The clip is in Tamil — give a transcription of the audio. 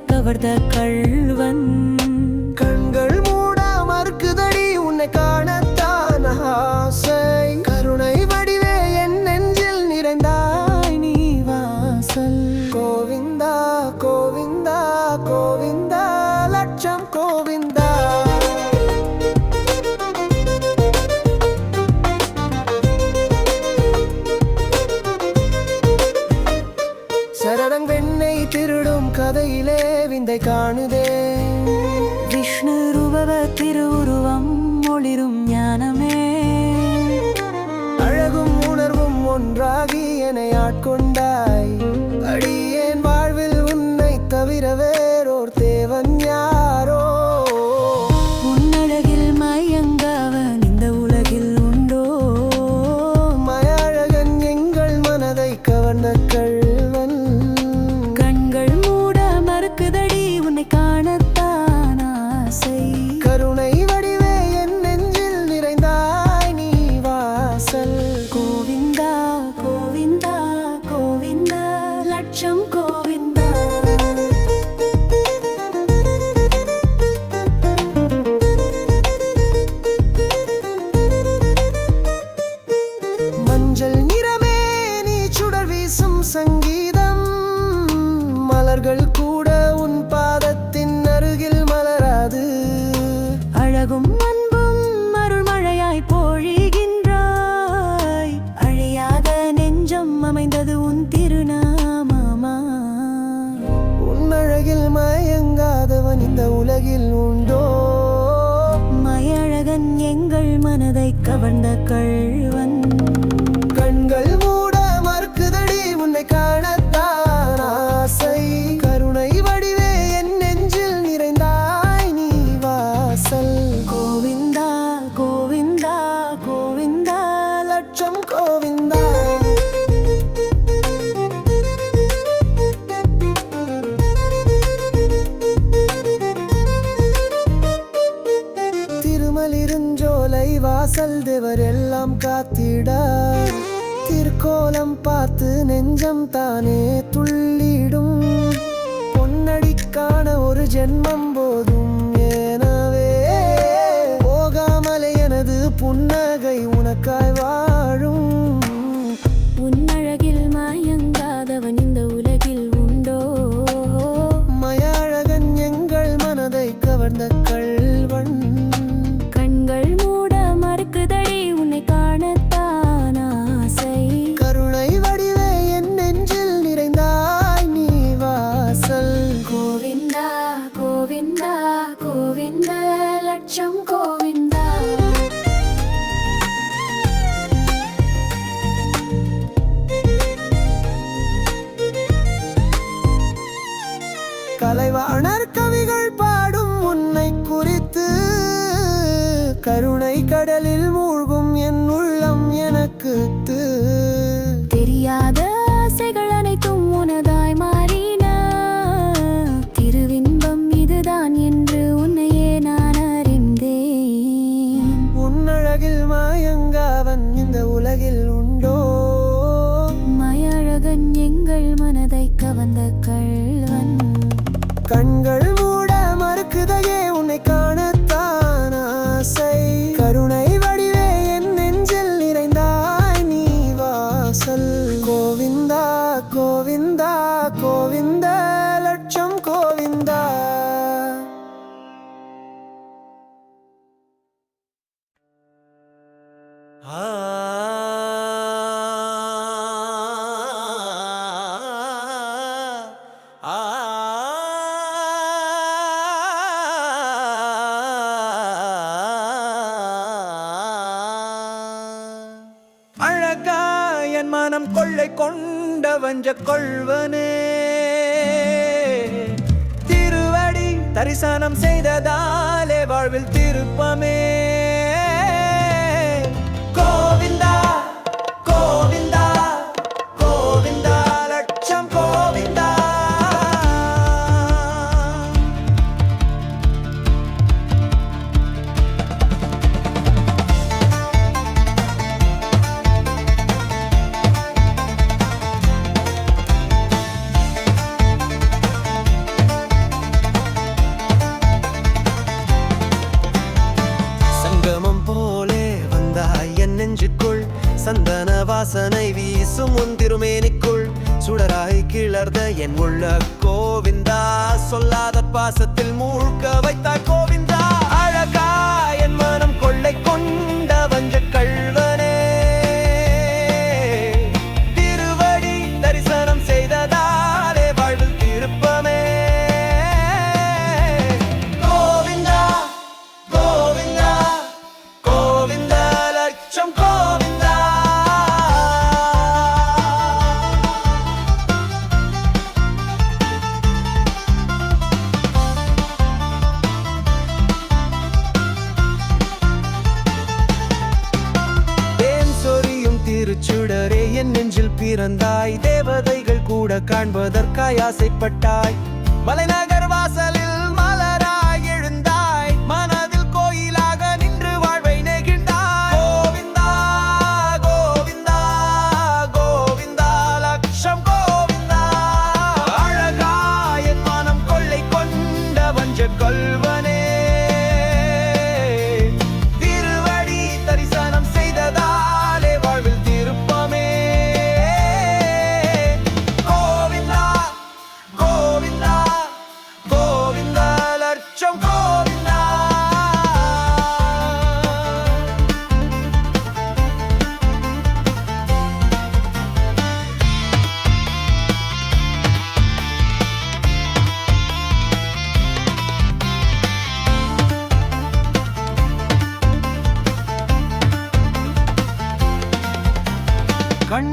கவர்ந்த கள்வன். கண்கள் மூட மறுக்குதடி உன்னை காணத்தான் ஆசை. கருணை வடிவே என் நெஞ்சில் நிறைந்தாய் நீ வாசல். கோவிந்தா கோவிந்தா கோவிந்தா லட்சம் கோவிந்தா. சரணங் வெண்ணை திருடும் கதையிலே விந்தை காணுதே. விஷ்ணு ரூபவ திருவுருவம் ஒளிரும் ஞானமே. அழகும் உணர்வும் ஒன்றாகி என்னை ஆட்கொண்டாய். அடியேன் வாழ்வில் உன்னை தவிர வேறோர் தேவன் யாரோ. உன்னழகில் மயங்காவன் இந்த உலகில் உண்டோ. மயழகன் எங்கள் மனதை கவர்ந்த கள்வன். கண்கள் மூட மறுக்குதடி உன்னை காணத்தான் ஆசை. கருணை வடிவே என் நெஞ்சில் நிறைந்தாய் நீ வாசல். கோவிந்தா கோவிந்தா கோவிந்தா லட்சம் கோவிந்தா. மஞ்சள் நிறமே நீ சுடர் வீசும் சங்கீதம். மலர்கள் கூட உன் பாதத்தின் அருகில் மலராது. அழகும் அன்பும் அருள்மழையாய் பொழிகின்றாய். அழியாத நெஞ்சம் அமைந்தது உன் திருநாமமா. உன் அழகில் மயங்காதவன் இந்த உலகில் உண்டோ. மயழகன் எங்கள் மனதை கவர்ந்த கள்வன். கண்கள் மூட மறுக்குதடி உன்னை காணத்தான் ஆசை. கருணை வடிவே என் நெஞ்சில் நிறைந்தாய் நீ வாசல். கோவிந்தா கோவிந்தா கோவிந்தா லட்சம் கோவிந்தா. திருமலிருஞ்சோலை வாசல் தேவர் எல்லாம் காத்திட. திருக்கோலம் பார்த்து நெஞ்சம் தானே துள்ளிடும். பொன்னடிக்கான ஒரு ஜென்மம் போதும் எனவே போகாமலே எனது புன்னகை உனக்காய் வாழும். உன்னழகில் மயங்காதவன் இந்த உலகில் உண்டோ. மயழகன் எங்கள் மனதை கவர்ந்த கள்வன். கண்கள் மூட மறுக்குதடி உன்னை காணத்தான் ஆசை. கருணை வடிவே என் நெஞ்சில் நிறைந்தாய் நீ வாசல். கோவிந்தா கோவிந்தா கோவிந்தா லட்சம் கோவிந்தா. கலைவாணர் கவிகள் பாடும் உன்னை குறித்து. கருணை கடலில் மூழ்கும் என் உள்ளம் எனக்கு தெரியாத ஆசைகள் அனைத்தும் உனதாய் மாறின. திருவின்பம் இதுதான் என்று உன்னையே நான் அறிந்தேன். உன்னழகில் மயங்காவன் இந்த உலகில் உண்டோ. மயழகன் எங்கள் மனதை கவர்ந்த கள்வன். கண்கள் மூட மறுக்குதையே உன்னை காணத்தான் ஆசை. கருணை வடிவே என் நெஞ்சில் நிறைந்தாய் நீ வாசல். கோவிந்தா கோவிந்தா கோவிந்தா லட்சம் கோவிந்தா. அழகா என் மனம் கொள்ளை கொண்ட வஞ்ச கொள்வனே. திருவடி தரிசனம் செய்ததாலே வாழ்வில் திருப்பமே. கோவிந்தா கோவிந்தா கோவிந்தா லட்சம் கோவிந்தா. வீசும் உன் திருமேனிக்குள் சுடராய் கிளர்ந்த என் உள்ள கோவிந்தா, சொல்லாத பாசத்தில் மூழ்க வைத்தாய் கோவிந்தா. அழகா என் மனம் கொள்ளை கொண்ட வஞ்ச கள்வனே, திருவடி தரிசனம் செய்ததாலே வாழ்வில் திருப்பமே. கோவிந்தா கோவிந்தா கோவிந்தா லட்சம் கோவிந்தா. திருச்சுடரே என் நெஞ்சில் பிறந்தாய், தேவதைகள் கூட காண்பதற்காய் ஆசைப்பட்டாய். மலைநகர் வாசலில் மலராய் எழுந்தாய், மனதில் கோயிலாக நின்று வாழ்வை நெகிழ்ந்தாய். கோவிந்தா கோவிந்தா கோவிந்தா லட்சம் கோவிந்தா. அழகா என் மனம் கொள்ளை கொண்ட வஞ்ச கள்வனே, திருவடி தரிசனம் செய்ததாலே வாழ்வில் திருப்பமே. கோவிந்தா கோவிந்தா கோவிந்தா லட்சம் கோவிந்தா. கண்